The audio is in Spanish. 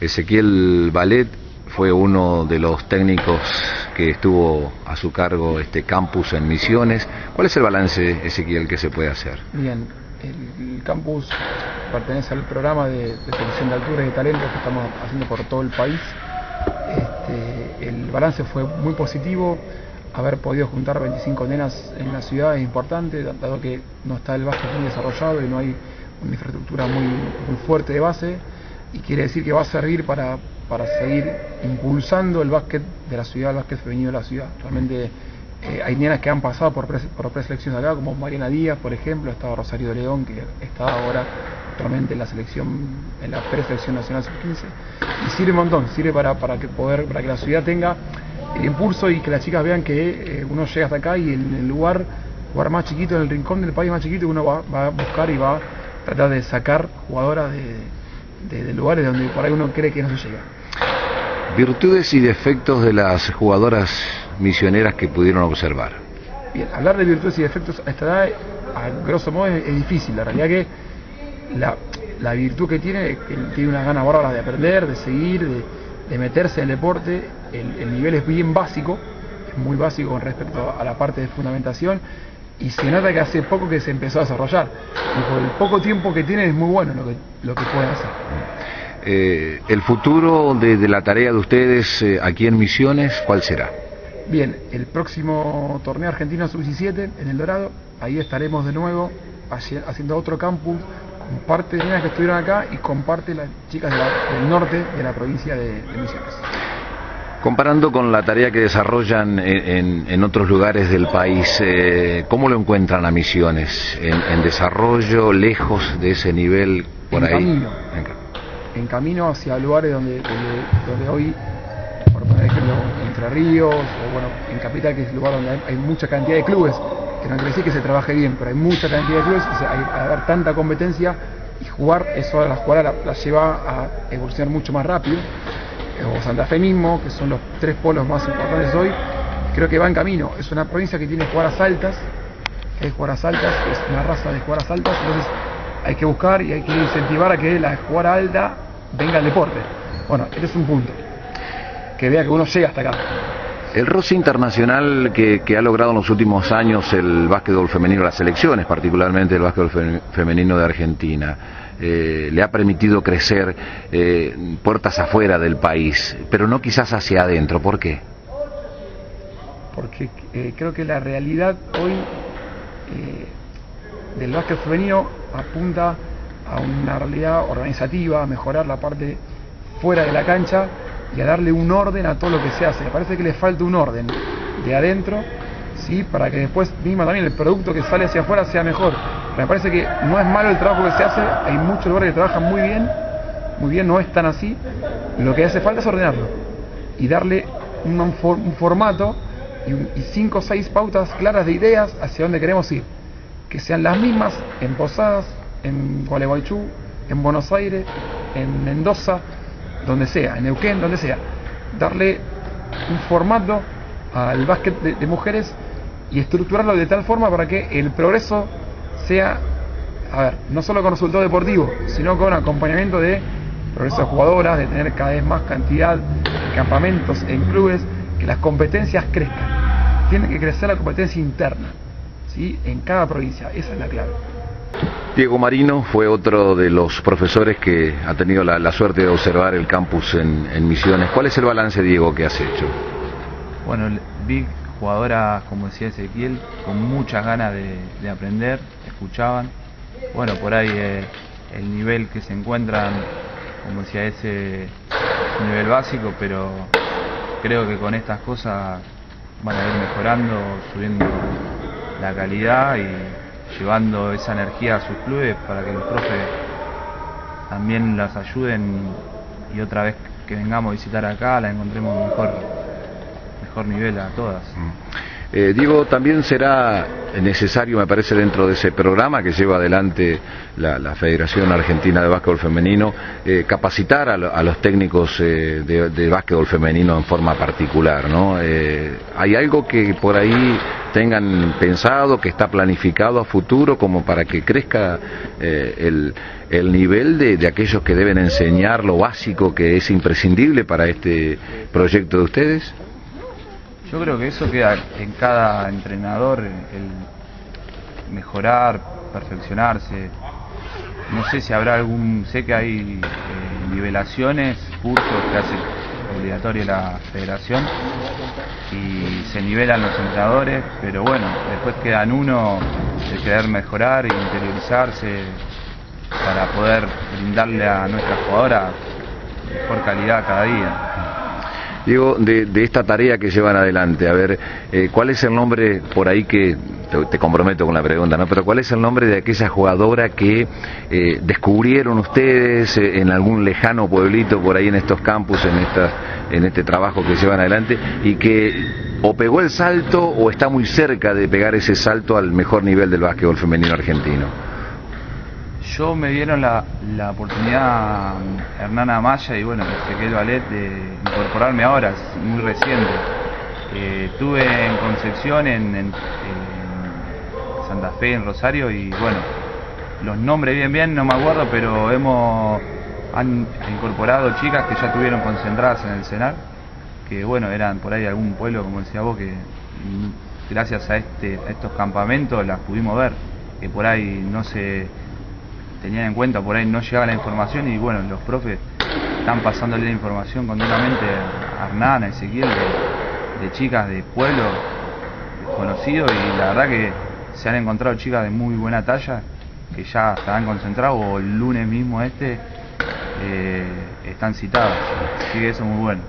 Ezequiel Ballet fue uno de los técnicos que estuvo a su cargo este campus en Misiones. ¿Cuál es el balance, Ezequiel, que se puede hacer? Bien, el campus pertenece al programa de selección de altura y de talento que estamos haciendo por todo el país. El balance fue muy positivo. Haber podido juntar 25 nenas en la ciudad es importante, dado que no está el básquet muy desarrollado y no hay una infraestructura muy fuerte de base, y quiere decir que va a servir para seguir impulsando el básquet de la ciudad, el básquet femenino de la ciudad. Realmente hay nenas que han pasado por preselecciones acá, como Mariana Díaz, por ejemplo, estaba Rosario de León, que está ahora actualmente en la selección, en la preselección nacional sub-15, y sirve un montón, sirve para que la ciudad tenga el impulso y que las chicas vean que uno llega hasta acá y en el lugar más chiquito, en el rincón del país más chiquito, uno va a buscar y va a tratar de sacar jugadoras de lugares donde por ahí uno cree que no se llega. Virtudes y defectos de las jugadoras misioneras que pudieron observar. Bien, hablar de virtudes y defectos a esta edad, a grosso modo, es difícil. La realidad que la virtud que tiene unas ganas bárbaras de aprender, de seguir, de meterse en el deporte. El nivel es bien básico, es muy básico con respecto a la parte de fundamentación, y se nota que hace poco que se empezó a desarrollar, y por el poco tiempo que tiene es muy bueno lo que pueden hacer. El futuro de la tarea de ustedes aquí en Misiones, ¿cuál será? Bien, el próximo torneo argentino sub-17 en El Dorado, ahí estaremos de nuevo haciendo otro campus con parte de niñas que estuvieron acá y con parte de las chicas del norte de la provincia de Misiones. Comparando con la tarea que desarrollan en otros lugares del país, ¿cómo lo encuentran a Misiones? ¿En desarrollo, lejos de ese nivel por ahí? En camino hacia lugares donde hoy, por poner ejemplo, Entre Ríos, o bueno, en Capital, que es el lugar donde hay mucha cantidad de clubes, que no quiere decir que se trabaje bien, pero hay mucha cantidad de clubes, o sea, hay haber tanta competencia, y jugar, eso a la jugada la lleva a evolucionar mucho más rápido. O Santa Fe mismo, que son los tres polos más importantes hoy, creo que va en camino. Es una provincia que tiene jugadoras altas, es una raza de jugadoras altas, entonces hay que buscar y hay que incentivar a que la jugadora alta venga al deporte. Bueno, este es un punto, que vea que uno llega hasta acá. El roce internacional que ha logrado en los últimos años el básquetbol femenino, las selecciones, particularmente el básquetbol femenino de Argentina, le ha permitido crecer puertas afuera del país, pero no quizás hacia adentro. ¿Por qué? Porque creo que la realidad hoy del básquet femenino apunta a una realidad organizativa, a mejorar la parte fuera de la cancha y a darle un orden a todo lo que se hace. Me parece que le falta un orden de adentro, ¿sí? Para que después mismo también el producto que sale hacia afuera sea mejor. Me parece que no es malo el trabajo que se hace, hay muchos lugares que trabajan muy bien, no es tan así. Lo que hace falta es ordenarlo y darle un formato y 5 o 6 pautas claras de ideas hacia dónde queremos ir, que sean las mismas en Posadas, en Gualeguaychú, en Buenos Aires, en Mendoza, donde sea, en Neuquén, donde sea. Darle un formato al básquet de mujeres y estructurarlo de tal forma para que el progreso sea, no solo con resultado deportivo, sino con acompañamiento de progreso de jugadoras, de tener cada vez más cantidad de campamentos en clubes, que las competencias crezcan. Tiene que crecer la competencia interna, ¿sí? En cada provincia, esa es la clave. Diego Marino fue otro de los profesores que ha tenido la suerte de observar el campus en Misiones. ¿Cuál es el balance, Diego, que has hecho? Bueno, vi jugadoras, como decía Ezequiel, con muchas ganas de aprender, escuchaban. Bueno, por ahí el nivel que se encuentran, como decía ese, es un nivel básico, pero creo que con estas cosas van a ir mejorando, subiendo la calidad y llevando esa energía a sus clubes para que los profes también las ayuden y otra vez que vengamos a visitar acá la encontremos mejor nivel a todas. Diego, también será necesario, me parece, dentro de ese programa que lleva adelante la Federación Argentina de Básquetbol Femenino, capacitar a los técnicos de básquetbol femenino en forma particular, ¿no? ¿Hay algo que por ahí tengan pensado, que está planificado a futuro, como para que crezca el nivel de aquellos que deben enseñar lo básico que es imprescindible para este proyecto de ustedes? Yo creo que eso queda en cada entrenador, el mejorar, perfeccionarse. No sé si habrá sé que hay nivelaciones, cursos que hace obligatoria la federación y se nivelan los entrenadores, pero bueno, después queda en uno el querer mejorar e interiorizarse para poder brindarle a nuestras jugadoras mejor calidad cada día. Diego, de esta tarea que llevan adelante, a ver, ¿cuál es el nombre por ahí que, te comprometo con la pregunta, ¿no? Pero ¿cuál es el nombre de aquella jugadora que descubrieron ustedes en algún lejano pueblito por ahí en estos campus, en este trabajo que llevan adelante, y que o pegó el salto o está muy cerca de pegar ese salto al mejor nivel del básquetbol femenino argentino? Yo me dieron la oportunidad, Hernana Amaya y bueno, Ezequiel Ballet, de incorporarme ahora, es muy reciente. Estuve en Concepción, en Santa Fe, en Rosario, y bueno, los nombres bien no me acuerdo, pero han incorporado chicas que ya estuvieron concentradas en el CENAR, que bueno, eran por ahí algún pueblo, como decía vos, que gracias a estos campamentos las pudimos ver, que por ahí no se tenían en cuenta, por ahí no llegaba la información, y bueno, los profes están pasándole la información continuamente a Hernán, a Ezequiel, de chicas de pueblos desconocidos, y la verdad que se han encontrado chicas de muy buena talla que ya estarán concentrados, o el lunes mismo están citadas, así que eso es muy bueno.